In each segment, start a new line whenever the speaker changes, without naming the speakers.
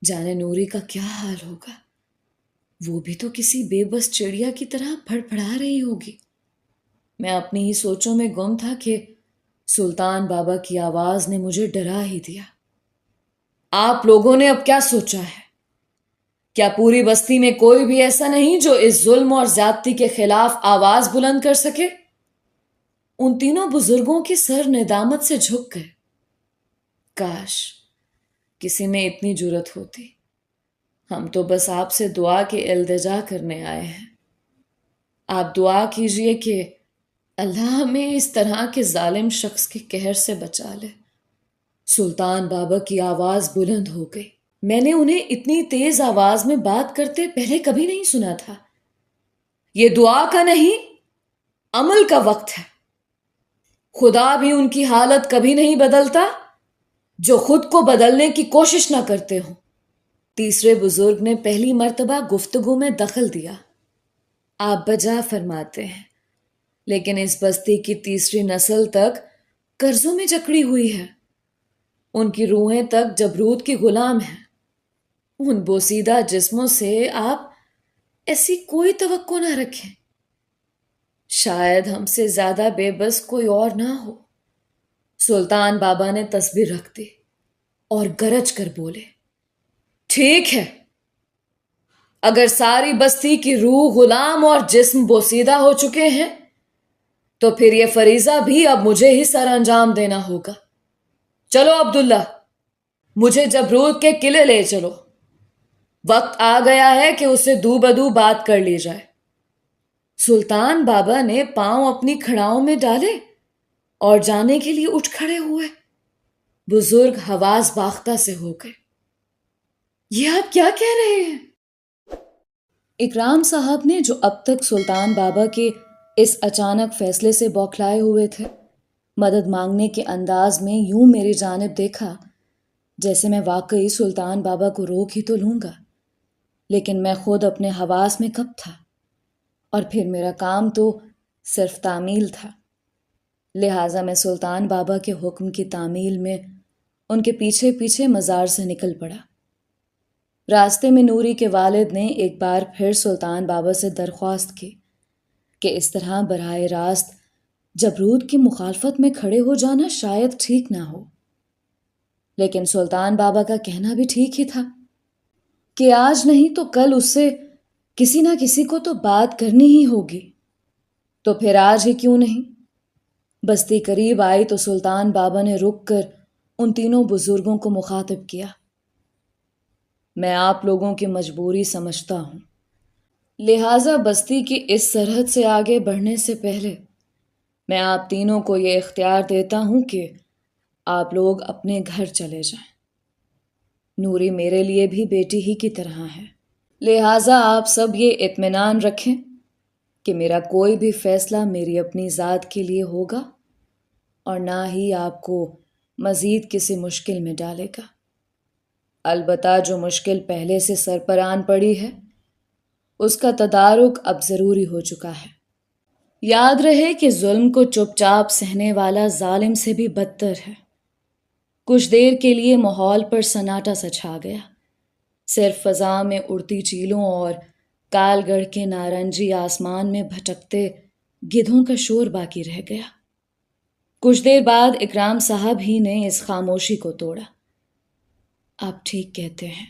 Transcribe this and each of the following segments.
جانے نوری کا کیا حال ہوگا؟ وہ بھی تو کسی بے بس چڑیا کی طرح پھڑپھڑا رہی ہوگی۔ میں اپنی ہی سوچوں میں گم تھا کہ سلطان بابا کی آواز نے مجھے ڈرا ہی دیا۔ آپ لوگوں نے اب کیا سوچا ہے؟ کیا پوری بستی میں کوئی بھی ایسا نہیں جو اس ظلم اور زیادتی کے خلاف آواز بلند کر سکے؟ ان تینوں بزرگوں کے سر ندامت سے جھک گئے۔ کاش کسی میں اتنی جرت ہوتی۔ ہم تو بس آپ سے دعا کی التجا کرنے آئے ہیں۔ آپ دعا کیجئے کہ اللہ ہمیں اس طرح کے ظالم شخص کے قہر سے بچا لے۔ سلطان بابا کی آواز بلند ہو گئی۔ میں نے انہیں اتنی تیز آواز میں بات کرتے پہلے کبھی نہیں سنا تھا۔ یہ دعا کا نہیں، عمل کا وقت ہے۔ خدا بھی ان کی حالت کبھی نہیں بدلتا جو خود کو بدلنے کی کوشش نہ کرتے ہوں۔ تیسرے بزرگ نے پہلی مرتبہ گفتگو میں دخل دیا۔ آپ بجا فرماتے ہیں، لیکن اس بستی کی تیسری نسل تک قرضوں میں جکڑی ہوئی ہے۔ ان کی روحیں تک جبروت کی غلام ہیں۔ ان بوسیدہ جسموں سے آپ ایسی کوئی توقع نہ رکھیں۔ شاید ہم سے زیادہ بے بس کوئی اور نہ ہو۔ سلطان بابا نے تسبیح رکھ دی اور گرج کر بولے، ٹھیک ہے، اگر ساری بستی کی روح غلام اور جسم بوسیدہ ہو چکے ہیں تو پھر یہ فریضہ بھی اب مجھے ہی سر انجام دینا ہوگا۔ چلو عبداللہ، مجھے جبروت کے قلعے لے چلو۔ وقت آ گیا ہے کہ اسے دو بدو بات کر لی جائے۔ سلطان بابا نے پاؤں اپنی کھڑاؤں میں ڈالے اور جانے کے لیے اٹھ کھڑے ہوئے۔ بزرگ حواس باختہ سے ہو گئے۔ یہ آپ کیا کہہ رہے ہیں؟ اکرام صاحب نے، جو اب تک سلطان بابا کے اس اچانک فیصلے سے بوکھلائے ہوئے تھے، مدد مانگنے کے انداز میں یوں میری جانب دیکھا جیسے میں واقعی سلطان بابا کو روک ہی تو لوں گا، لیکن میں خود اپنے حواس میں کب تھا، اور پھر میرا کام تو صرف تعمیل تھا۔ لہٰذا میں سلطان بابا کے حکم کی تعمیل میں ان کے پیچھے پیچھے مزار سے نکل پڑا۔ راستے میں نوری کے والد نے ایک بار پھر سلطان بابا سے درخواست کی کہ اس طرح براہ راست جبروت کی مخالفت میں کھڑے ہو جانا شاید ٹھیک نہ ہو، لیکن سلطان بابا کا کہنا بھی ٹھیک ہی تھا کہ آج نہیں تو کل اس سے کسی نہ کسی کو تو بات کرنی ہی ہوگی، تو پھر آج ہی کیوں نہیں؟ بستی قریب آئی تو سلطان بابا نے رک کر ان تینوں بزرگوں کو مخاطب کیا، میں آپ لوگوں کی مجبوری سمجھتا ہوں، لہٰذا بستی کی اس سرحد سے آگے بڑھنے سے پہلے میں آپ تینوں کو یہ اختیار دیتا ہوں کہ آپ لوگ اپنے گھر چلے جائیں۔ نوری میرے لیے بھی بیٹی ہی کی طرح ہے، لہٰذا آپ سب یہ اطمینان رکھیں کہ میرا کوئی بھی فیصلہ میری اپنی ذات کے لیے ہوگا اور نہ ہی آپ کو مزید کسی مشکل میں ڈالے گا۔ البتہ جو مشکل پہلے سے سر پر آن پڑی ہے اس کا تدارک اب ضروری ہو چکا ہے۔ یاد رہے کہ ظلم کو چپ چاپ سہنے والا ظالم سے بھی بدتر ہے۔ کچھ دیر کے لیے ماحول پر سناٹا سا چھا گیا، صرف فضا میں اڑتی چیلوں اور کال گڑھ کے نارنجی آسمان میں بھٹکتے گدھوں کا شور باقی رہ گیا۔ کچھ دیر بعد اکرام صاحب ہی نے اس خاموشی کو توڑا۔ آپ ٹھیک کہتے ہیں،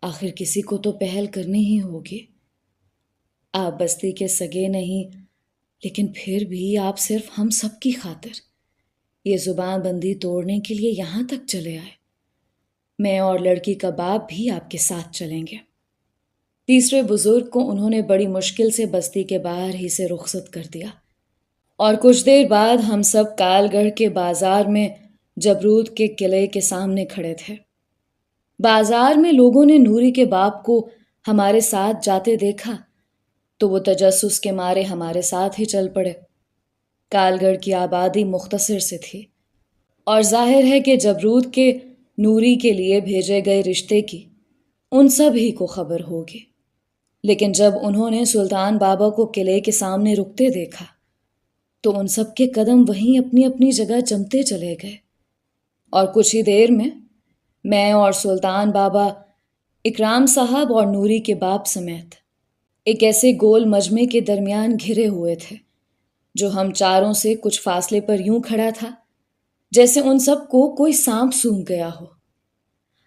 آخر کسی کو تو پہل کرنی ہی ہوگی۔ آپ بستی کے سگے نہیں، لیکن پھر بھی آپ صرف ہم سب کی خاطر یہ زبان بندی توڑنے کے لیے یہاں تک چلے آئے۔ میں اور لڑکی کا باپ بھی آپ کے ساتھ چلیں گے۔ تیسرے بزرگ کو انہوں نے بڑی مشکل سے بستی کے باہر ہی سے رخصت کر دیا، اور کچھ دیر بعد ہم سب کال گڑھ کے بازار میں جبروت کے قلعے کے سامنے کھڑے تھے۔ بازار میں لوگوں نے نوری کے باپ کو ہمارے ساتھ جاتے دیکھا تو وہ تجسس کے مارے ہمارے ساتھ ہی چل پڑے۔ کال گڑھ کی آبادی مختصر سے تھی، اور ظاہر ہے کہ جبروت کے نوری کے لیے بھیجے گئے رشتے کی ان سب ہی کو خبر ہوگی، لیکن جب انہوں نے سلطان بابا کو قلعے کے سامنے رکتے دیکھا تو ان سب کے قدم وہیں اپنی اپنی جگہ جمتے چلے گئے، اور کچھ ہی دیر میں میں اور سلطان بابا، اکرام صاحب اور نوری کے باپ سمیت ایک ایسے گول مجمع کے درمیان گھرے ہوئے تھے جو ہم چاروں سے کچھ فاصلے پر یوں کھڑا تھا جیسے ان سب کو کوئی سانپ سونگھ گیا ہو۔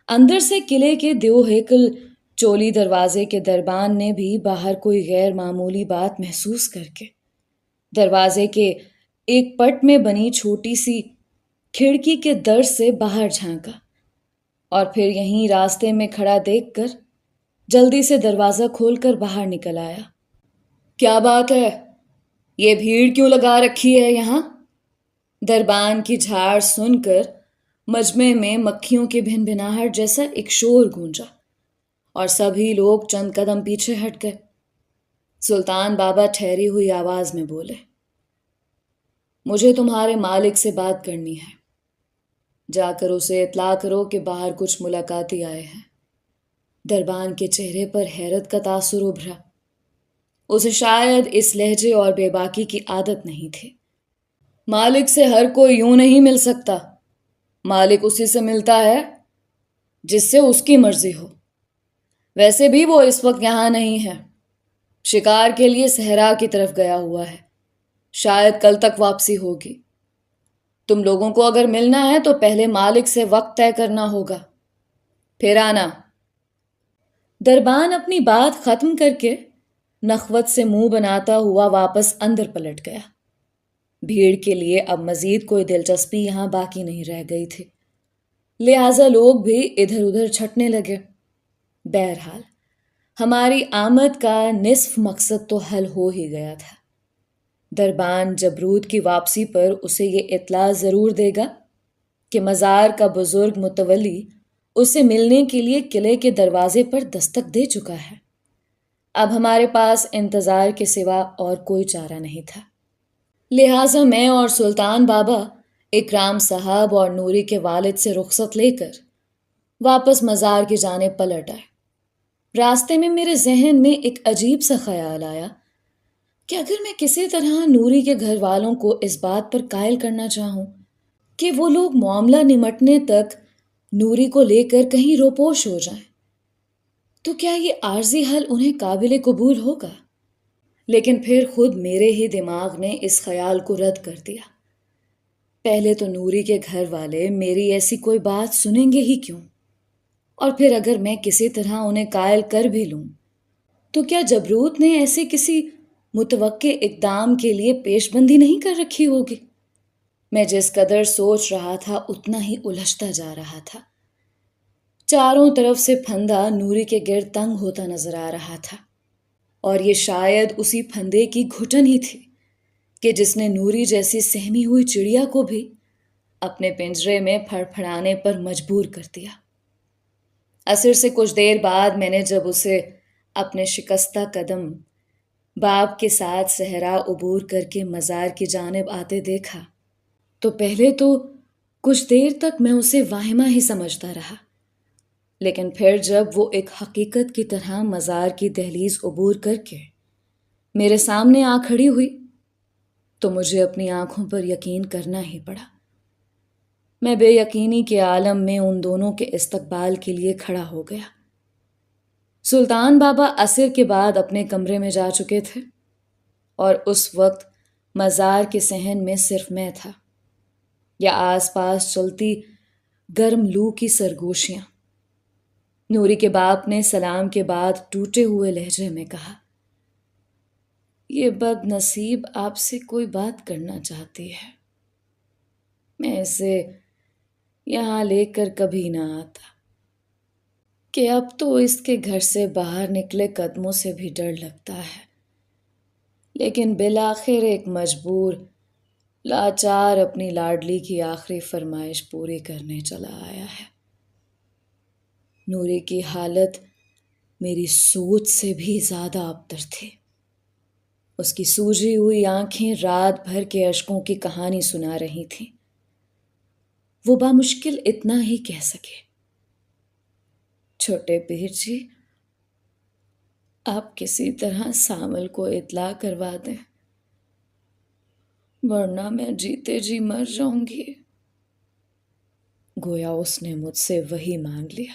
اندر سے قلعے کے دیو ہیکل چولی دروازے کے دربان نے بھی باہر کوئی غیر معمولی بات محسوس کر کے دروازے کے ایک پٹ میں بنی چھوٹی سی کھڑکی کے در سے باہر جھانکا اور پھر یہیں راستے میں کھڑا دیکھ کر جلدی سے دروازہ کھول کر باہر نکل آیا۔ کیا بات ہے؟ یہ بھیڑ کیوں لگا رکھی ہے یہاں؟ دربان کی جھاڑ سن کر مجمع میں مکھیوں کی بھن بھناہٹ جیسا ایک شور گونجا اور سبھی لوگ چند قدم پیچھے ہٹ گئے۔ سلطان بابا ٹھہری ہوئی آواز میں بولے، مجھے تمہارے مالک سے بات کرنی ہے، جا کر اسے اطلاع کرو کہ باہر کچھ ملاقاتی آئے ہیں۔ دربان کے چہرے پر حیرت کا تاثر ابھرا۔ اسے شاید اس لہجے اور بے باکی کی عادت نہیں تھی۔ مالک سے ہر کوئی یوں نہیں مل سکتا، مالک اسی سے ملتا ہے جس سے اس کی مرضی ہو۔ ویسے بھی وہ اس وقت یہاں نہیں ہے، شکار کے لیے صحرا کی طرف گیا ہوا ہے، شاید کل تک واپسی ہوگی۔ تم لوگوں کو اگر ملنا ہے تو پہلے مالک سے وقت طے کرنا ہوگا، پھر آنا۔ دربان اپنی بات ختم کر کے نخوت سے منہ بناتا ہوا واپس اندر پلٹ گیا۔ بھیڑ کے لیے اب مزید کوئی دلچسپی یہاں باقی نہیں رہ گئی تھی، لہٰذا لوگ بھی ادھر ادھر چھٹنے لگے۔ بہرحال ہماری آمد کا نصف مقصد تو حل ہو ہی گیا تھا۔ دربان جبروت کی واپسی پر اسے یہ اطلاع ضرور دے گا کہ مزار کا بزرگ متولی اسے ملنے کے لیے قلعے کے دروازے پر دستک دے چکا ہے۔ اب ہمارے پاس انتظار کے سوا اور کوئی چارہ نہیں تھا، لہٰذا میں اور سلطان بابا اکرام صاحب اور نوری کے والد سے رخصت لے کر واپس مزار کی جانب پلٹ آئے۔ راستے میں میرے ذہن میں ایک عجیب سا خیال آیا کہ اگر میں کسی طرح نوری کے گھر والوں کو اس بات پر قائل کرنا چاہوں کہ وہ لوگ معاملہ نمٹنے تک نوری کو لے کر کہیں روپوش ہو جائیں تو کیا یہ عارضی حل انہیں قابل قبول ہوگا؟ لیکن پھر خود میرے ہی دماغ نے اس خیال کو رد کر دیا۔ پہلے تو نوری کے گھر والے میری ایسی کوئی بات سنیں گے ہی کیوں، اور پھر اگر میں کسی طرح انہیں قائل کر بھی لوں تو کیا جبروت نے ایسے کسی متوقع اقدام کے لیے پیش بندی نہیں کر رکھی ہوگی؟ میں جس قدر سوچ رہا تھا اتنا ہی الجھتا جا رہا تھا۔ چاروں طرف سے پھندا نوری کے گرد تنگ ہوتا نظر آ رہا تھا، اور یہ شاید اسی پھندے کی گھٹن ہی تھی کہ جس نے نوری جیسی سہمی ہوئی چڑیا کو بھی اپنے پنجرے میں پھڑ پھڑانے پر مجبور کر دیا۔ عصر سے کچھ دیر بعد میں نے جب اسے اپنے شکستہ قدم باپ کے ساتھ صحرا عبور کر کے مزار کی جانب آتے دیکھا تو پہلے تو کچھ دیر تک میں اسے واہمہ ہی سمجھتا رہا، لیکن پھر جب وہ ایک حقیقت کی طرح مزار کی دہلیز عبور کر کے میرے سامنے آ کھڑی ہوئی تو مجھے اپنی آنکھوں پر یقین کرنا ہی پڑا۔ میں بے یقینی کے عالم میں ان دونوں کے استقبال کے لیے کھڑا ہو گیا۔ سلطان بابا عصر کے بعد اپنے کمرے میں جا چکے تھے اور اس وقت مزار کے صحن میں صرف میں تھا، یا آس پاس چلتی گرم لو کی سرگوشیاں۔ نوری کے باپ نے سلام کے بعد ٹوٹے ہوئے لہجے میں کہا، یہ بد نصیب آپ سے کوئی بات کرنا چاہتی ہے، میں اسے یہاں لے کر کبھی نہ آتا کہ اب تو اس کے گھر سے باہر نکلے قدموں سے بھی ڈر لگتا ہے، لیکن بالآخر ایک مجبور لاچار اپنی لاڈلی کی آخری فرمائش پوری کرنے چلا آیا ہے۔ نوری کی حالت میری سوچ سے بھی زیادہ ابتر تھی۔ اس کی سوجی ہوئی آنکھیں رات بھر کے اشکوں کی کہانی سنا رہی تھیں۔ وہ بامشکل اتنا ہی کہہ سکے، چھوٹے پیر جی، آپ کسی طرح سامل کو اطلاع کروا دیں، ورنہ میں جیتے جی مر جاؤں گی۔ گویا اس نے مجھ سے وہی مانگ لیا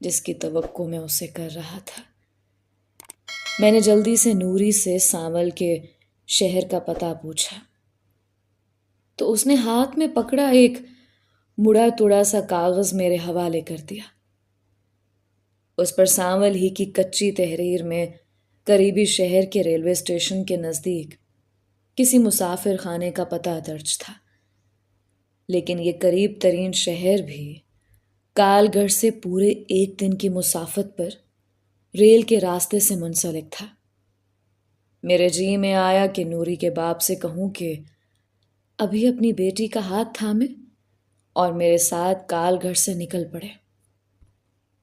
جس کی توقع میں اسے کر رہا تھا۔ میں نے جلدی سے نوری سے سانول کے شہر کا پتہ پوچھا تو اس نے ہاتھ میں پکڑا ایک مڑا توڑا سا کاغذ میرے حوالے کر دیا۔ اس پر سانول ہی کی کچی تحریر میں قریبی شہر کے ریلوے اسٹیشن کے نزدیک کسی مسافر خانے کا پتہ درج تھا، لیکن یہ قریب ترین شہر بھی کال گڑھ سے پورے 1 دن کی مسافت پر ریل کے راستے سے منسلک تھا۔ میرے جی میں آیا کہ نوری کے باپ سے کہوں کہ ابھی اپنی بیٹی کا ہاتھ تھامے اور میرے ساتھ کال گڑھ سے نکل پڑے۔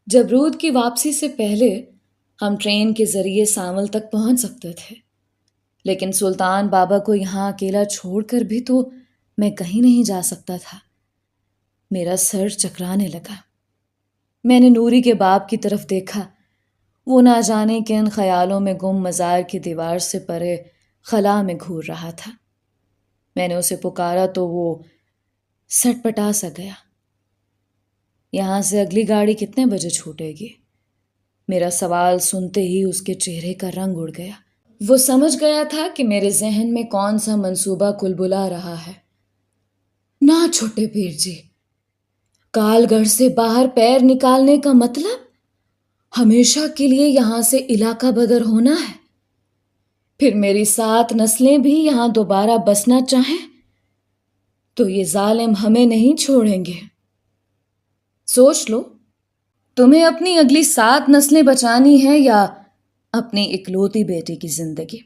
جبرود کی واپسی سے پہلے ہم ٹرین کے ذریعے سانول تک پہنچ سکتے تھے، لیکن سلطان بابا کو یہاں اکیلا چھوڑ کر بھی تو میں کہیں نہیں جا سکتا تھا۔ میرا سر چکرانے لگا۔ میں نے نوری کے باپ کی طرف دیکھا۔ وہ نہ جانے کن خیالوں میں گم مزار کی دیوار سے پرے خلا میں گھور رہا تھا۔ میں نے اسے پکارا تو وہ سٹ پٹا سا گیا۔ یہاں سے اگلی گاڑی کتنے بجے چھوٹے گی؟ میرا سوال سنتے ہی اس کے چہرے کا رنگ اڑ گیا۔ وہ سمجھ گیا تھا کہ میرے ذہن میں کون سا منصوبہ کلبلا رہا ہے۔ نہ چھوٹے پیر جی، کال گڑھ سے باہر پیر نکالنے کا مطلب ہمیشہ کے لیے یہاں سے علاقہ بدر ہونا ہے۔ پھر میری 7 نسلیں بھی یہاں دوبارہ بسنا چاہیں تو یہ ظالم ہمیں نہیں چھوڑیں گے۔ سوچ لو، تمہیں اپنی اگلی 7 نسلیں بچانی ہیں یا اپنی اکلوتی بیٹی کی زندگی؟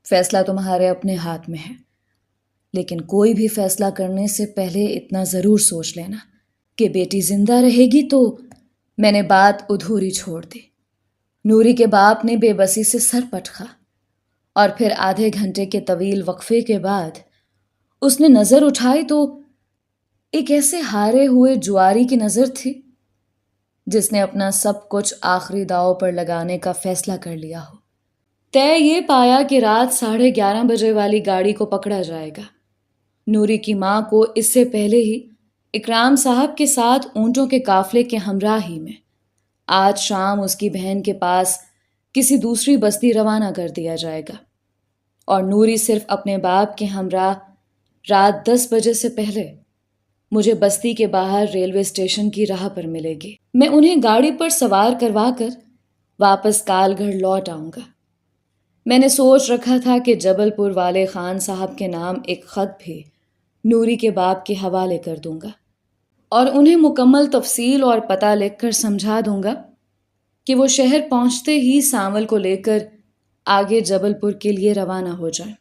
فیصلہ تمہارے اپنے ہاتھ میں ہے، لیکن کوئی بھی فیصلہ کرنے سے پہلے اتنا ضرور سوچ لینا کہ بیٹی زندہ رہے گی تو۔ میں نے بات ادھوری چھوڑ دی۔ نوری کے باپ نے بے بسی سے سر پٹکا اور پھر آدھے گھنٹے کے طویل وقفے کے بعد اس نے نظر اٹھائی تو ایک ایسے ہارے ہوئے جواری کی نظر تھی جس نے اپنا سب کچھ آخری داؤ پر لگانے کا فیصلہ کر لیا ہو۔ طے یہ پایا کہ رات 11:30 بجے والی گاڑی کو پکڑا جائے گا۔ نوری کی ماں کو اس سے پہلے ہی اکرام صاحب کے ساتھ اونٹوں کے قافلے کے ہمراہی میں آج شام اس کی بہن کے پاس کسی دوسری بستی روانہ کر دیا جائے گا، اور نوری صرف اپنے باپ کے ہمراہ رات 10 بجے سے پہلے مجھے بستی کے باہر ریلوے اسٹیشن کی راہ پر ملے گی۔ میں انہیں گاڑی پر سوار کروا کر واپس کال گڑھ لوٹ آؤں گا۔ میں نے سوچ رکھا تھا کہ جبل پور والے خان صاحب کے نام ایک خط بھی نوری کے باپ کے حوالے کر دوں گا اور انہیں مکمل تفصیل اور پتہ لکھ کر سمجھا دوں گا کہ وہ شہر پہنچتے ہی سانول کو لے کر آگے جبل پور کے لیے روانہ ہو جائیں۔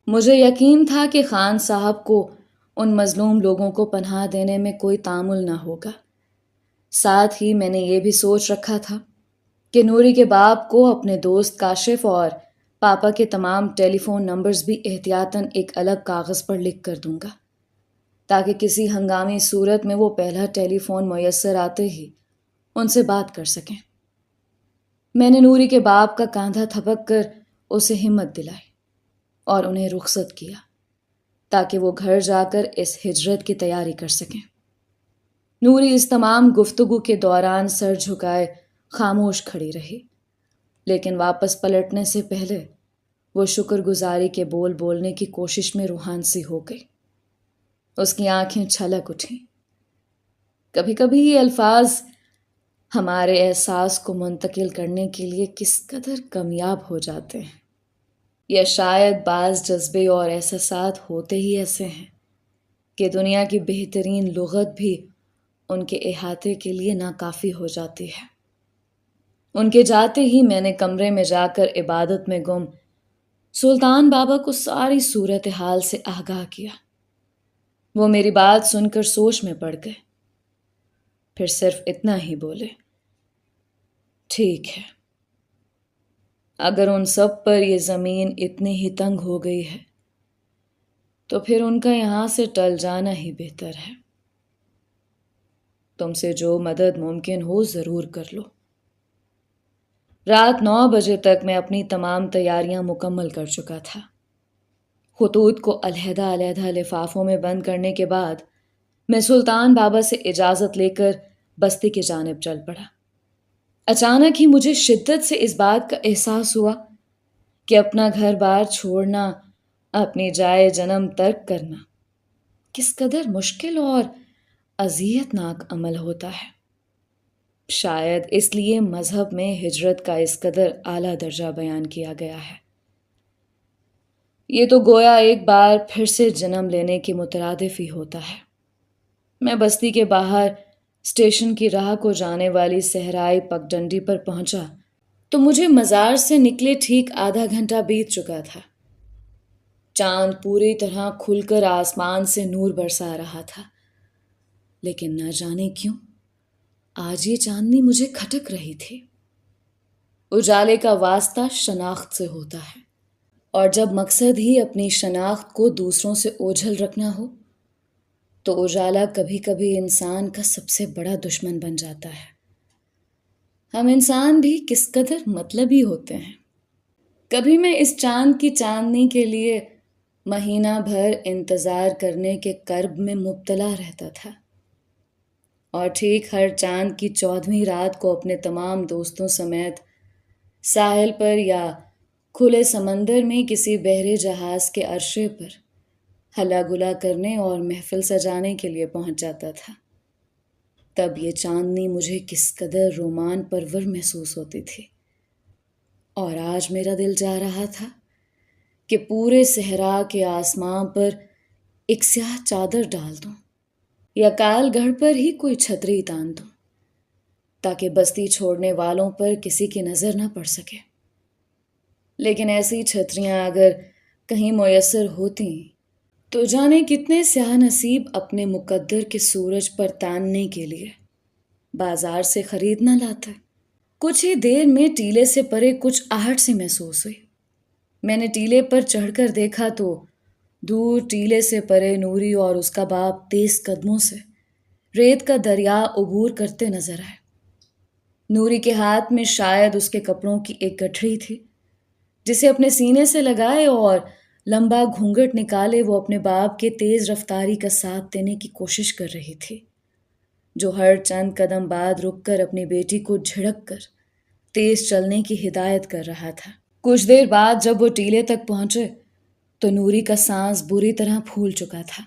مجھے یقین تھا کہ خان صاحب کو ان مظلوم لوگوں کو پناہ دینے میں کوئی تعامل نہ ہوگا۔ ساتھ ہی میں نے یہ بھی سوچ رکھا تھا کہ نوری کے باپ کو اپنے دوست کاشف اور پاپا کے تمام ٹیلی فون نمبرز بھی احتیاطاً ایک الگ کاغذ پر لکھ کر دوں گا تاکہ کسی ہنگامی صورت میں وہ پہلا ٹیلی فون میسر آتے ہی ان سے بات کر سکیں۔ میں نے نوری کے باپ کا کاندھا تھپک کر اسے ہمت دلائی اور انہیں رخصت کیا تاکہ وہ گھر جا کر اس ہجرت کی تیاری کر سکیں۔ نوری اس تمام گفتگو کے دوران سر جھکائے خاموش کھڑی رہی، لیکن واپس پلٹنے سے پہلے وہ شکر گزاری کے بول بولنے کی کوشش میں روحان سی ہو گئی۔ اس کی آنکھیں چھلک اٹھیں۔ کبھی کبھی یہ الفاظ ہمارے احساس کو منتقل کرنے کے لیے کس قدر کامیاب ہو جاتے ہیں، یا شاید بعض جذبے اور احساسات ہوتے ہی ایسے ہیں کہ دنیا کی بہترین لغت بھی ان کے احاطے کے لیے ناکافی ہو جاتی ہے۔ ان کے جاتے ہی میں نے کمرے میں جا کر عبادت میں گم سلطان بابا کو ساری صورتحال سے آگاہ کیا۔ وہ میری بات سن کر سوچ میں پڑ گئے، پھر صرف اتنا ہی بولے، ٹھیک ہے، اگر ان سب پر یہ زمین اتنی ہی تنگ ہو گئی ہے تو پھر ان کا یہاں سے ٹل جانا ہی بہتر ہے۔ تم سے جو مدد ممکن ہو ضرور کر لو۔ رات 9 بجے تک میں اپنی تمام تیاریاں مکمل کر چکا تھا۔ خطوط کو علیحدہ علیحدہ لفافوں میں بند کرنے کے بعد میں سلطان بابا سے اجازت لے کر بستی کی جانب چل پڑا۔ اچانک ہی مجھے شدت سے اس بات کا احساس ہوا کہ اپنا گھر بار چھوڑنا، اپنی جائے جنم ترک کرنا کس قدر مشکل اور اذیت ناک عمل ہوتا ہے۔ شاید اس لیے مذہب میں ہجرت کا اس قدر اعلیٰ درجہ بیان کیا گیا ہے۔ یہ تو گویا ایک بار پھر سے جنم لینے کے مترادف ہی ہوتا ہے۔ میں بستی کے باہر اسٹیشن کی راہ کو جانے والی صحرائی پگڈنڈی پر پہنچا تو مجھے مزار سے نکلے ٹھیک آدھا گھنٹہ بیت چکا تھا۔ چاند پوری طرح کھل کر آسمان سے نور برسا رہا تھا، لیکن نہ جانے کیوں آج یہ چاندنی مجھے کھٹک رہی تھی۔ اجالے کا واسطہ شناخت سے ہوتا ہے، اور جب مقصد ہی اپنی شناخت کو دوسروں سے اوجھل رکھنا ہو تو اجالا کبھی کبھی انسان کا سب سے بڑا دشمن بن جاتا ہے۔ ہم انسان بھی کس قدر مطلبی ہوتے ہیں۔ کبھی میں اس چاند کی چاندنی کے لیے مہینہ بھر انتظار کرنے کے کرب میں مبتلا رہتا تھا، اور ٹھیک ہر چاند کی 14ویں رات کو اپنے تمام دوستوں سمیت ساحل پر یا کھلے سمندر میں کسی بحری جہاز کے عرصے پر ہلا گلا کرنے اور محفل سجانے کے لیے پہنچ جاتا تھا۔ تب یہ چاندنی مجھے کس قدر رومان پرور محسوس ہوتی تھی، اور آج میرا دل چاہ رہا تھا کہ پورے صحرا کے آسمان پر ایک سیاہ چادر ڈال دوں یا کال گڑھ پر ہی کوئی چھتری تان دوں تاکہ بستی چھوڑنے والوں پر کسی کی نظر نہ پڑ سکے۔ لیکن ایسی چھتریاں اگر کہیں میسر ہوتی تو جانے کتنے سیاہ نصیب اپنے مقدر کے سورج پر تاننے کے لیے بازار سے خرید نہ لاتے۔ کچھ ہی دیر میں ٹیلے سے پرے کچھ آہٹ سے محسوس ہوئی۔ میں نے ٹیلے پر چڑھ کر دیکھا تو دور ٹیلے سے پرے نوری اور اس کا باپ تیز قدموں سے ریت کا دریا عبور کرتے نظر آئے۔ نوری کے ہاتھ میں شاید اس کے کپڑوں کی ایک گٹھڑی تھی، جسے اپنے سینے سے لگائے اور لمبا گھونگھٹ نکالے وہ اپنے باپ کے تیز رفتاری کا ساتھ دینے کی کوشش کر رہی تھی، جو ہر چند قدم بعد رک کر اپنی بیٹی کو جھڑک کر تیز چلنے کی ہدایت کر رہا تھا۔ کچھ دیر بعد جب وہ ٹیلے تک پہنچے تو نوری کا سانس بری طرح پھول چکا تھا،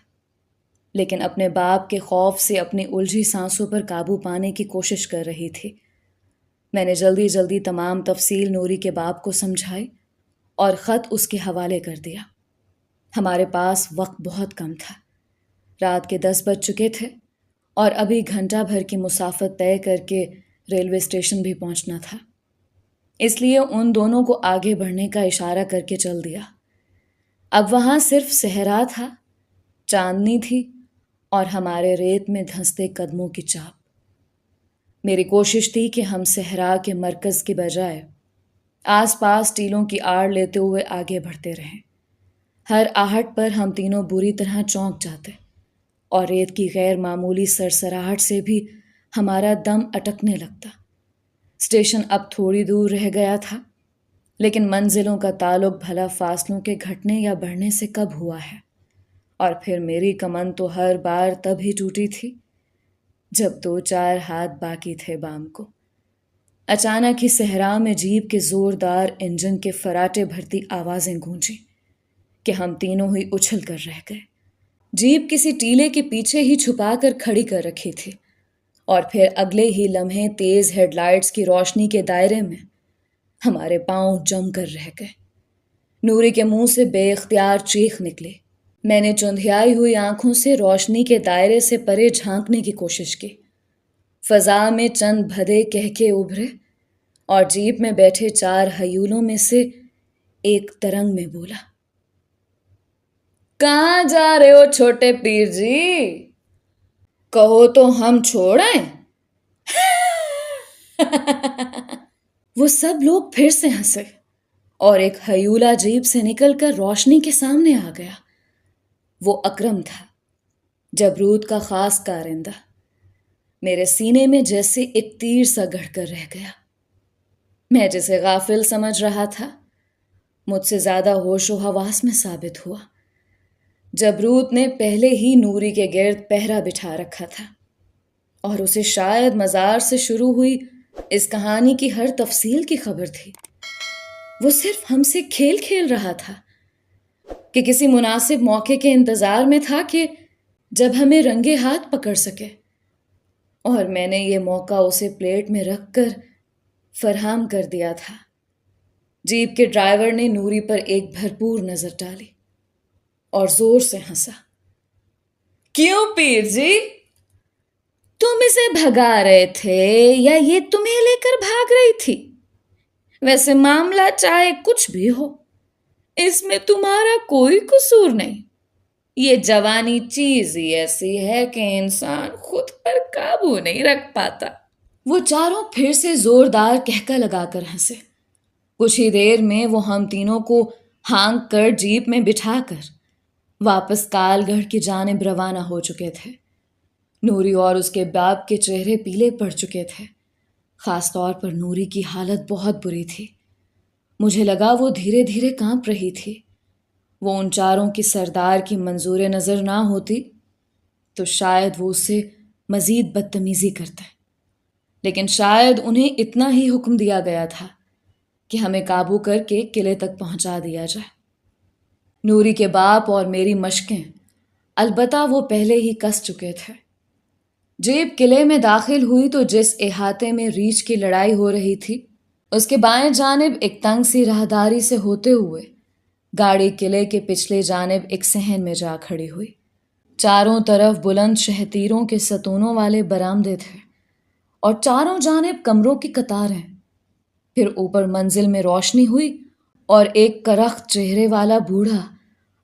لیکن اپنے باپ کے خوف سے اپنی الجھی سانسوں پر قابو پانے کی کوشش کر رہی تھی۔ میں نے جلدی جلدی تمام تفصیل نوری کے باپ کو سمجھائی اور خط اس کے حوالے کر دیا۔ ہمارے پاس وقت بہت کم تھا، رات کے 10 بج چکے تھے اور ابھی گھنٹہ بھر کی مسافت طے کر کے ریلوے اسٹیشن بھی پہنچنا تھا۔ اس لیے ان دونوں کو آگے بڑھنے کا اشارہ کر کے چل دیا۔ اب وہاں صرف صحرا تھا، چاندنی تھی اور ہمارے ریت میں دھنستے قدموں کی چاپ۔ میری کوشش تھی کہ ہم صحرا کے مرکز کی بجائے آس پاس ٹیلوں کی آڑ لیتے ہوئے آگے بڑھتے رہیں۔ ہر آہٹ پر ہم تینوں بری طرح چونک جاتے اور ریت کی غیر معمولی سرسراہٹ سے بھی ہمارا دم اٹکنے لگتا۔ اسٹیشن اب تھوڑی دور رہ گیا تھا، لیکن منزلوں کا تعلق بھلا فاصلوں کے گھٹنے یا بڑھنے سے کب ہوا ہے؟ اور پھر میری کمن تو ہر بار تب ہی ٹوٹی تھی جب 2-4 ہاتھ باقی تھے بام کو۔ اچانک ہی صحرا میں جیپ کے زوردار انجن کے فراٹے بھرتی آوازیں گونجیں کہ ہم تینوں ہی اچھل کر رہ گئے۔ جیپ کسی ٹیلے کے پیچھے ہی چھپا کر کھڑی کر رکھی تھی، اور پھر اگلے ہی لمحے تیز ہیڈ لائٹس کی روشنی کے دائرے میں ہمارے پاؤں جم کر رہ گئے۔ نوری کے منہ سے بے اختیار چیخ نکلی۔ میں نے چندھیائی ہوئی آنکھوں سے روشنی کے دائرے سے پرے جھانکنے کی کوشش کی۔ فضا میں چند بھدے کہکے ابھرے اور جیپ میں بیٹھے 4 ہیولوں میں سے ایک ترنگ میں بولا، کہاں جا رہے ہو چھوٹے پیر جی؟ کہو تو ہم چھوڑیں؟ وہ سب لوگ پھر سے ہنسے اور ایک ہیولا جیپ سے نکل کر روشنی کے سامنے آ گیا۔ وہ اکرم تھا، جبروت کا خاص کارندہ۔ میرے سینے میں جیسے ایک تیر سا گڑھ کر رہ گیا۔ میں جسے غافل سمجھ رہا تھا، مجھ سے زیادہ ہوش و حواس میں ثابت ہوا۔ جبروت نے پہلے ہی نوری کے گرد پہرا بٹھا رکھا تھا اور اسے شاید مزار سے شروع ہوئی اس کہانی کی ہر تفصیل کی خبر تھی۔ وہ صرف ہم سے کھیل کھیل رہا تھا کہ کسی مناسب موقع کے انتظار میں تھا کہ جب ہمیں رنگے ہاتھ پکڑ سکے، اور میں نے یہ موقع اسے پلیٹ میں رکھ کر فراہم کر دیا تھا۔ جیپ کے ڈرائیور نے نوری پر ایک بھرپور نظر ڈالی اور زور سے ہنسا۔ کیوں پیر جی، تم اسے بھگا رہے تھے یا یہ تمہیں لے کر بھاگ رہی تھی؟ ویسے معاملہ چاہے کچھ بھی ہو، اس میں تمہارا کوئی قصور نہیں۔ یہ جوانی چیز ہی ایسی ہے کہ انسان خود پر قابو نہیں رکھ پاتا۔ وہ چاروں پھر سے زوردار کہکا لگا کر ہنسے۔ کچھ ہی دیر میں وہ ہم تینوں کو ہانک کر جیپ میں بٹھا کر واپس کال گڑھ کی جانب روانہ ہو چکے تھے۔ نوری اور اس کے باپ کے چہرے پیلے پڑ چکے تھے۔ خاص طور پر نوری کی حالت بہت بری تھی۔ مجھے لگا وہ دھیرے دھیرے کانپ رہی تھی۔ وہ ان چاروں کی سردار کی منظور نظر نہ ہوتی تو شاید وہ اس سے مزید بدتمیزی کرتے، لیکن شاید انہیں اتنا ہی حکم دیا گیا تھا کہ ہمیں قابو کر کے قلعے تک پہنچا دیا جائے۔ نوری کے باپ اور میری مشقیں البتہ وہ پہلے ہی کس چکے تھے۔ جیپ قلعے میں داخل ہوئی تو جس احاطے میں ریچھ کی لڑائی ہو رہی تھی، اس کے بائیں جانب ایک تنگ سی راہداری سے ہوتے ہوئے گاڑی قلعے کے پچھلے جانب ایک صحن میں جا کھڑی ہوئی۔ چاروں طرف بلند شہتیروں کے ستونوں والے برآمدے تھے اور چاروں جانب کمروں کی قطاریں۔ پھر اوپر منزل میں روشنی ہوئی اور ایک کرخت چہرے والا بوڑھا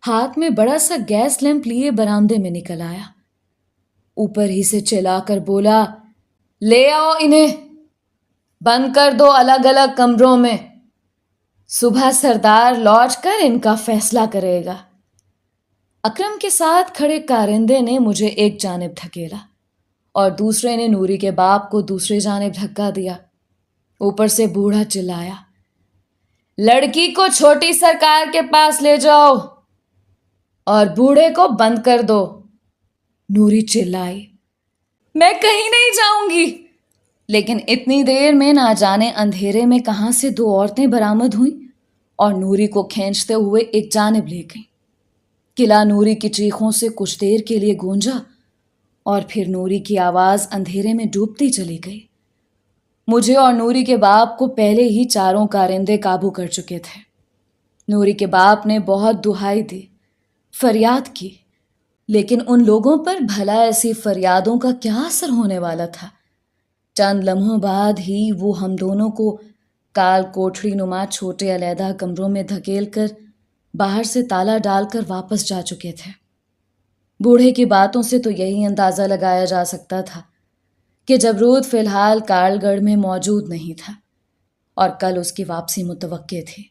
ہاتھ میں بڑا سا گیس لیمپ لیے برآمدے میں نکل آیا۔ اوپر ہی سے چلا کر بولا، لے آؤ انہیں، بند کر دو الگ الگ کمروں میں۔ صبح سردار لوٹ کر ان کا فیصلہ کرے گا۔ اکرم کے ساتھ کھڑے کارندے نے مجھے ایک جانب دھکیلا اور دوسرے نے نوری کے باپ کو دوسری جانب دھکا دیا۔ اوپر سے بوڑھا چلایا، لڑکی کو چھوٹی سرکار کے پاس لے جاؤ اور بوڑھے کو بند کر دو۔ نوری چلائی، میں کہیں نہیں جاؤں گی۔ لیکن اتنی دیر میں نہ جانے اندھیرے میں کہاں سے دو عورتیں برآمد ہوئیں اور نوری کو کھینچتے ہوئے ایک جانب لے گئیں۔ قلعہ نوری کی چیخوں سے کچھ دیر کے لیے گونجا اور پھر نوری کی آواز اندھیرے میں ڈوبتی چلی گئی۔ مجھے اور نوری کے باپ کو پہلے ہی چاروں کارندے قابو کر چکے تھے۔ نوری کے باپ نے بہت دہائی دی، فریاد کی، لیکن ان لوگوں پر بھلا ایسی فریادوں کا کیا اثر ہونے والا تھا؟ چند لمحوں بعد ہی وہ ہم دونوں کو کال کوٹھڑی نما چھوٹے علیحدہ کمروں میں دھکیل کر باہر سے تالا ڈال کر واپس جا چکے تھے۔ بوڑھے کی باتوں سے تو یہی اندازہ لگایا جا سکتا تھا کہ جبروت فی الحال کال گڑھ میں موجود نہیں تھا اور کل اس کی واپسی متوقع تھی،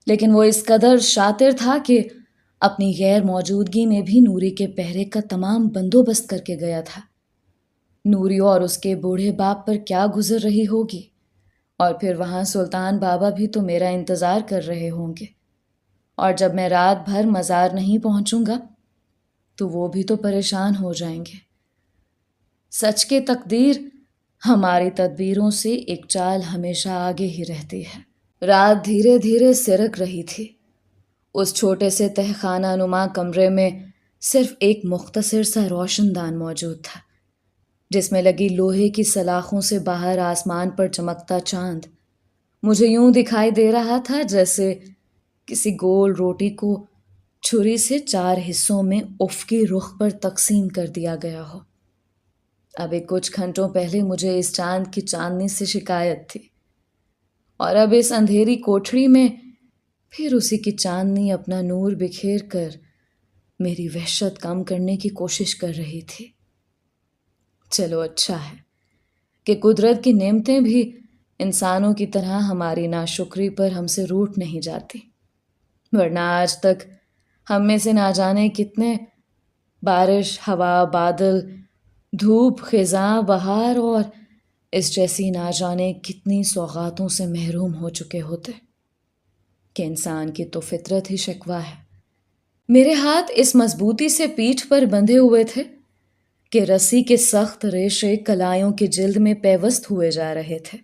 لیکن وہ اس قدر شاطر تھا کہ اپنی غیر موجودگی میں بھی نوری کے پہرے کا تمام بندوبست کر کے گیا تھا۔ نوری اور اس کے بوڑھے باپ پر کیا گزر رہی ہوگی، اور پھر وہاں سلطان بابا بھی تو میرا انتظار کر رہے ہوں گے، اور جب میں رات بھر مزار نہیں پہنچوں گا تو وہ بھی تو پریشان ہو جائیں گے۔ سچ کے تقدیر ہماری تدبیروں سے ایک چال ہمیشہ آگے ہی رہتی ہے۔ رات دھیرے دھیرے سرک رہی تھی۔ اس چھوٹے سے تہخانہ نما کمرے میں صرف ایک مختصر سا روشن دان موجود تھا، جس میں لگی لوہے کی سلاخوں سے باہر آسمان پر چمکتا چاند مجھے یوں دکھائی دے رہا تھا جیسے کسی گول روٹی کو چھری سے 4 حصوں میں افقی رخ پر تقسیم کر دیا گیا ہو۔ ابھی کچھ گھنٹوں پہلے مجھے اس چاند کی چاندنی سے شکایت تھی، اور اب اس اندھیری کوٹھڑی میں پھر اسی کی چاندنی اپنا نور بکھیر کر میری وحشت کم کرنے کی کوشش کر رہی تھی۔ چلو اچھا ہے کہ قدرت کی نعمتیں بھی انسانوں کی طرح ہماری ناشکری پر ہم سے روٹھ نہیں جاتی، ورنہ آج تک ہم میں سے نہ جانے کتنے بارش، ہوا، بادل، دھوپ، خزاں، بہار اور اس جیسی نہ جانے کتنی سوغاتوں سے محروم ہو چکے ہوتے۔ کہ انسان کی تو فطرت ہی شکوہ ہے میرے ہاتھ اس مضبوطی سے پیٹھ پر بندھے ہوئے تھے کہ رسی کے سخت ریشے کلائیوں کی جلد میں پیوست ہوئے جا رہے تھے۔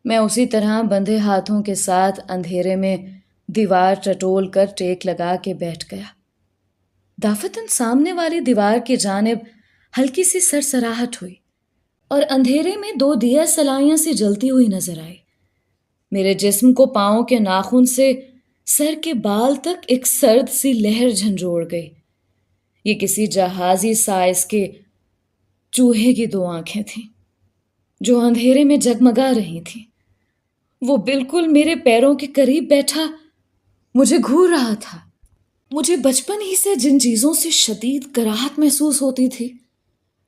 میں اسی طرح بندھے ہاتھوں کے ساتھ اندھیرے میں دیوار ٹٹول کر ٹیک لگا کے بیٹھ گیا۔ دافتن سامنے والی دیوار کی جانب ہلکی سی سرسراہٹ ہوئی اور اندھیرے میں دو دیا سلائیاں سی جلتی ہوئی نظر آئی۔ میرے جسم کو پاؤں کے ناخن سے سر کے بال تک ایک سرد سی لہر جھنجھوڑ گئی۔ یہ کسی جہازی سائز کے چوہے کی دو آنکھیں تھیں جو اندھیرے میں جگمگا رہی تھیں۔ وہ بالکل میرے پیروں کے قریب بیٹھا مجھے گھور رہا تھا۔ مجھے بچپن ہی سے جن چیزوں سے شدید کراہت محسوس ہوتی تھی،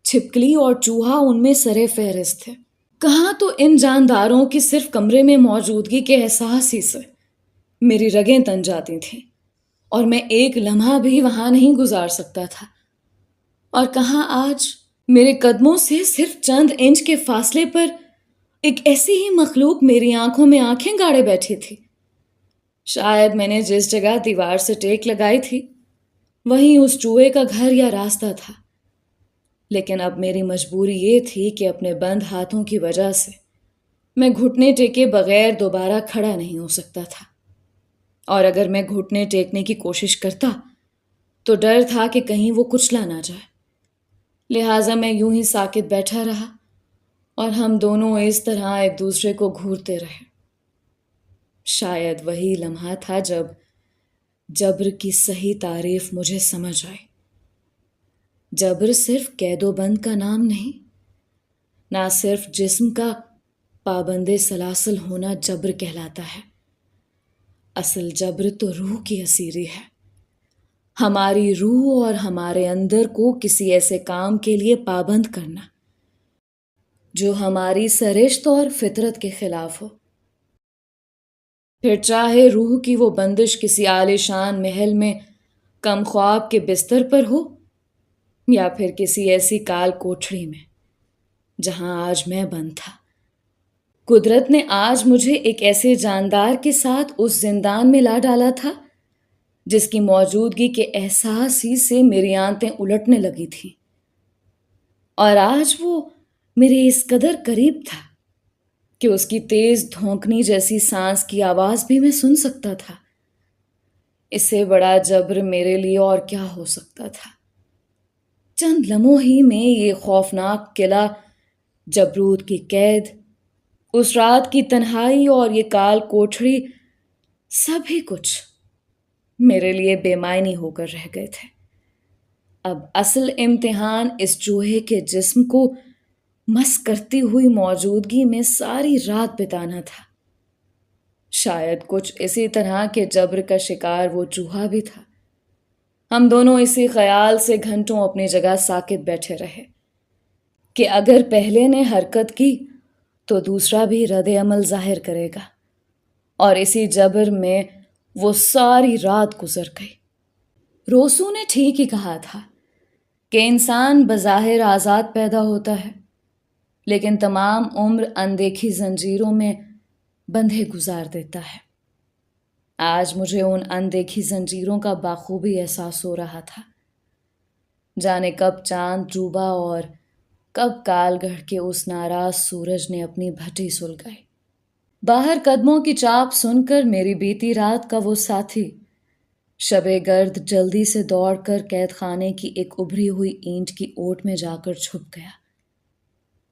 چھپکلی اور چوہا ان میں سرے فہرست تھے۔ کہاں تو ان جانداروں کی صرف کمرے میں موجودگی کے احساس ہی سے میری رگیں تن جاتی تھیں اور میں ایک لمحہ بھی وہاں نہیں گزار سکتا تھا، اور کہاں آج میرے قدموں سے صرف چند انچ کے فاصلے پر ایک ایسی ہی مخلوق میری آنکھوں میں آنکھیں گاڑے بیٹھی تھی۔ شاید میں نے جس جگہ دیوار سے ٹیک لگائی تھی وہیں اس چوہے کا گھر یا راستہ تھا، لیکن اب میری مجبوری یہ تھی کہ اپنے بند ہاتھوں کی وجہ سے میں گھٹنے ٹیکے بغیر دوبارہ کھڑا نہیں ہو سکتا تھا، اور اگر میں گھٹنے ٹیکنے کی کوشش کرتا تو ڈر تھا کہ کہیں وہ کچلا نہ جائے۔ لہٰذا میں یوں ہی ساکت بیٹھا رہا اور ہم دونوں اس طرح ایک دوسرے کو گھورتے رہے۔ شاید وہی لمحہ تھا جب جبر کی صحیح تعریف مجھے سمجھ آئی۔ جبر صرف قید و بند کا نام نہیں، نہ صرف جسم کا پابند سلاسل ہونا جبر کہلاتا ہے۔ اصل جبر تو روح کی اسیری ہے، ہماری روح اور ہمارے اندر کو کسی ایسے کام کے لیے پابند کرنا جو ہماری سرشت اور فطرت کے خلاف ہو۔ پھر چاہے روح کی وہ بندش کسی عالیشان محل میں کم خواب کے بستر پر ہو یا پھر کسی ایسی کال کوٹھڑی میں جہاں آج میں بند تھا۔ قدرت نے آج مجھے ایک ایسے جاندار کے ساتھ اس زندان میں لا ڈالا تھا جس کی موجودگی کے احساس ہی سے میری آنتیں الٹنے لگی تھیں، اور آج وہ میرے اس قدر قریب تھا کہ اس کی تیز دھونکنی جیسی سانس کی آواز بھی میں سن سکتا تھا۔ اس سے بڑا جبر میرے لیے اور کیا ہو سکتا تھا؟ چند لمحوں ہی میں یہ خوفناک قلعہ، جبروت کی قید، اس رات کی تنہائی اور یہ کال کوٹھڑی، سب ہی کچھ میرے لیے بے معنی ہو کر رہ گئے تھے۔ اب اصل امتحان اس چوہے کے جسم کو مس کرتی ہوئی موجودگی میں ساری رات بتانا تھا۔ شاید کچھ اسی طرح کے جبر کا شکار وہ چوہا بھی تھا۔ ہم دونوں اسی خیال سے گھنٹوں اپنی جگہ ساکت بیٹھے رہے کہ اگر پہلے نے حرکت کی تو دوسرا بھی رد عمل ظاہر کرے گا، اور اسی جبر میں وہ ساری رات گزر گئی۔ روسو نے ٹھیک ہی کہا تھا کہ انسان بظاہر آزاد پیدا ہوتا ہے لیکن تمام عمر اندیکھی زنجیروں میں بندھے گزار دیتا ہے۔ آج مجھے ان اندیکھی زنجیروں کا بخوبی احساس ہو رہا تھا۔ جانے کب چاند ڈوبا اور کب کال گڑھ کے اس ناراض سورج نے اپنی بھٹی سلگائی۔ باہر قدموں کی چاپ سن کر میری بیتی رات کا وہ ساتھی شب گرد جلدی سے دوڑ کر قید خانے کی ایک ابھری ہوئی اینٹ کی اوٹ میں جا کر چھپ گیا۔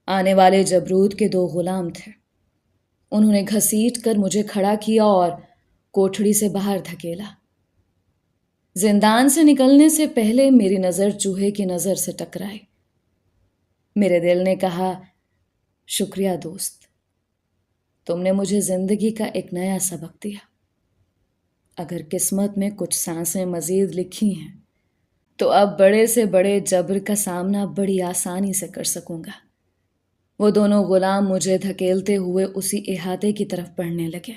آنے والے جبروت کے دو غلام تھے۔ انہوں نے گھسیٹ کر مجھے کھڑا کیا اور کوٹھڑی سے باہر دھکیلا۔ زندان سے نکلنے سے پہلے میری نظر چوہے کی نظر سے ٹکرائی۔ میرے دل نے کہا، شکریہ دوست، تم نے مجھے زندگی کا ایک نیا سبق دیا۔ اگر قسمت میں کچھ سانسیں مزید لکھی ہیں تو اب بڑے سے بڑے جبر کا سامنا بڑی آسانی سے کر سکوں گا۔ وہ دونوں غلام مجھے دھکیلتے ہوئے اسی احاطے کی طرف بڑھنے لگے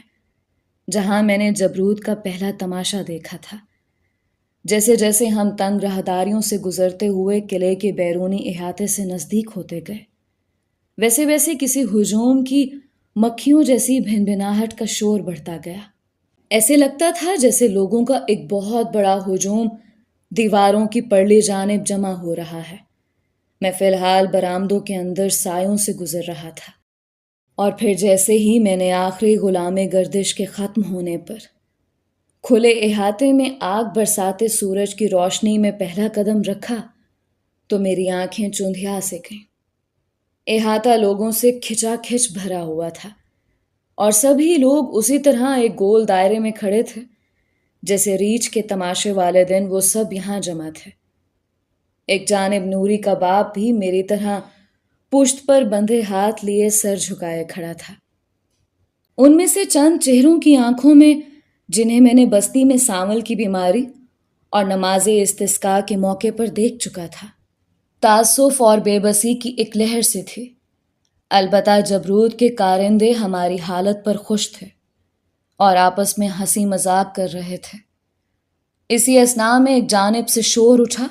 جہاں میں نے جبروت کا پہلا تماشا دیکھا تھا۔ جیسے جیسے ہم تنگ راہداریوں سے گزرتے ہوئے قلعے کے بیرونی احاطے سے نزدیک ہوتے گئے، ویسے ویسے کسی ہجوم کی مکھیوں جیسی بھن بھناہٹ کا شور بڑھتا گیا۔ ایسے لگتا تھا جیسے لوگوں کا ایک بہت بڑا ہجوم دیواروں کی پرلی جانب جمع ہو رہا ہے۔ میں فی الحال برآمدوں کے اندر سایوں سے گزر رہا تھا، اور پھر جیسے ہی میں نے آخری غلام گردش کے ختم ہونے پر کھلے احاطے میں آگ برساتے سورج کی روشنی میں پہلا قدم رکھا تو میری آنکھیں چندھیا سے گئیں۔ احاطہ لوگوں سے کھچا کھچ بھرا ہوا تھا، اور سبھی لوگ اسی طرح ایک گول دائرے میں کھڑے تھے جیسے ریچھ کے تماشے والے دن وہ سب یہاں جمع تھے۔ ایک جانب نوری کا باپ بھی میری طرح پشت پر بندھے ہاتھ لیے سر جھکائے کھڑا تھا۔ ان میں سے چند چہروں کی آنکھوں میں، جنہیں میں نے بستی میں سانول کی بیماری اور نماز استسقاء کے موقع پر دیکھ چکا تھا، تعصف اور بے بسی کی ایک لہر سے تھی۔ البتہ جبروت کے کارندے ہماری حالت پر خوش تھے اور آپس میں ہنسی مذاق کر رہے تھے۔ اسی اثناء میں ایک جانب سے شور اٹھا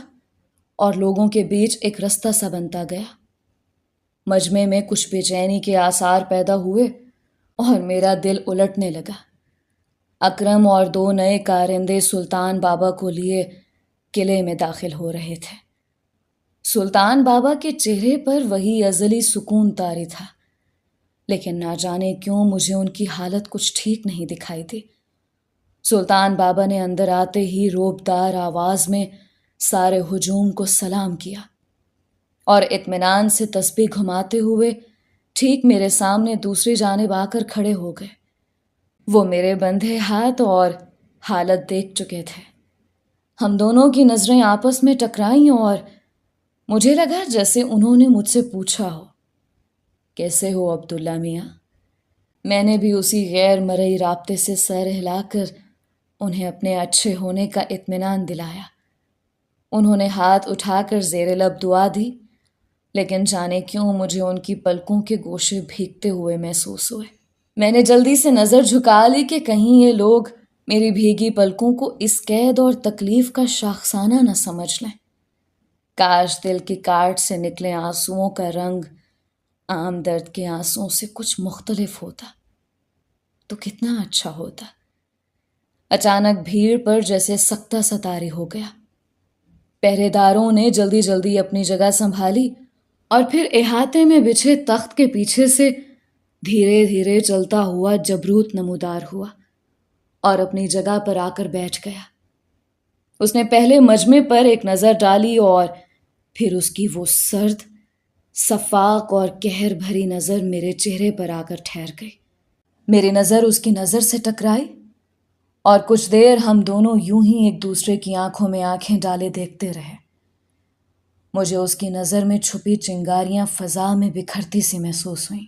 اور لوگوں کے بیچ ایک رستہ سا بنتا گیا۔ مجمع میں کچھ بے چینی کے آثار پیدا ہوئے اور میرا دل الٹنے لگا۔ اکرم اور 2 نئے کارندے سلطان بابا کو لیے قلعے میں داخل ہو رہے تھے۔ سلطان بابا کے چہرے پر وہی ازلی سکون طاری تھا، لیکن نہ جانے کیوں مجھے ان کی حالت کچھ ٹھیک نہیں دکھائی دی۔ سلطان بابا نے اندر آتے ہی روبدار آواز میں سارے ہجوم کو سلام کیا اور اطمینان سے تسبیح گھماتے ہوئے ٹھیک میرے سامنے دوسری جانب آ کر کھڑے ہو گئے۔ وہ میرے بندھے ہاتھ اور حالت دیکھ چکے تھے۔ ہم دونوں کی نظریں آپس میں ٹکرائیں اور مجھے لگا جیسے انہوں نے مجھ سے پوچھا ہو، کیسے ہو عبداللہ میاں؟ میں نے بھی اسی غیر مرئی رابطے سے سر ہلا کر انہیں اپنے اچھے ہونے کا اطمینان دلایا۔ انہوں نے ہاتھ اٹھا کر زیر لب دعا دی، لیکن جانے کیوں مجھے ان کی پلکوں کے گوشے بھیگتے ہوئے محسوس ہوئے۔ میں نے جلدی سے نظر جھکا لی کہ کہیں یہ لوگ میری بھیگی پلکوں کو اس قید اور تکلیف کا شاخسانہ نہ سمجھ لیں۔ کاش دل کی کاٹ سے نکلے آنسوؤں کا رنگ عام درد کے آنسوؤں سے کچھ مختلف ہوتا تو کتنا اچھا ہوتا۔ اچانک بھیڑ پر جیسے سکتہ سا طاری ہو گیا۔ پہرے داروں نے جلدی جلدی اپنی جگہ سنبھالی اور پھر احاطے میں بچھے تخت کے پیچھے سے دھیرے دھیرے چلتا ہوا جبروت نمودار ہوا اور اپنی جگہ پر آ کر بیٹھ گیا۔ اس نے پہلے مجمع پر ایک نظر ڈالی اور پھر اس کی وہ سرد، صفاق اور قہر بھری نظر میرے چہرے پر آ کر ٹھہر گئی۔ میری نظر اس کی نظر سے ٹکرائی اور کچھ دیر ہم دونوں یوں ہی ایک دوسرے کی آنکھوں میں آنکھیں ڈالے دیکھتے رہے۔ مجھے اس کی نظر میں چھپی چنگاریاں فضا میں بکھرتی سی محسوس ہوئیں۔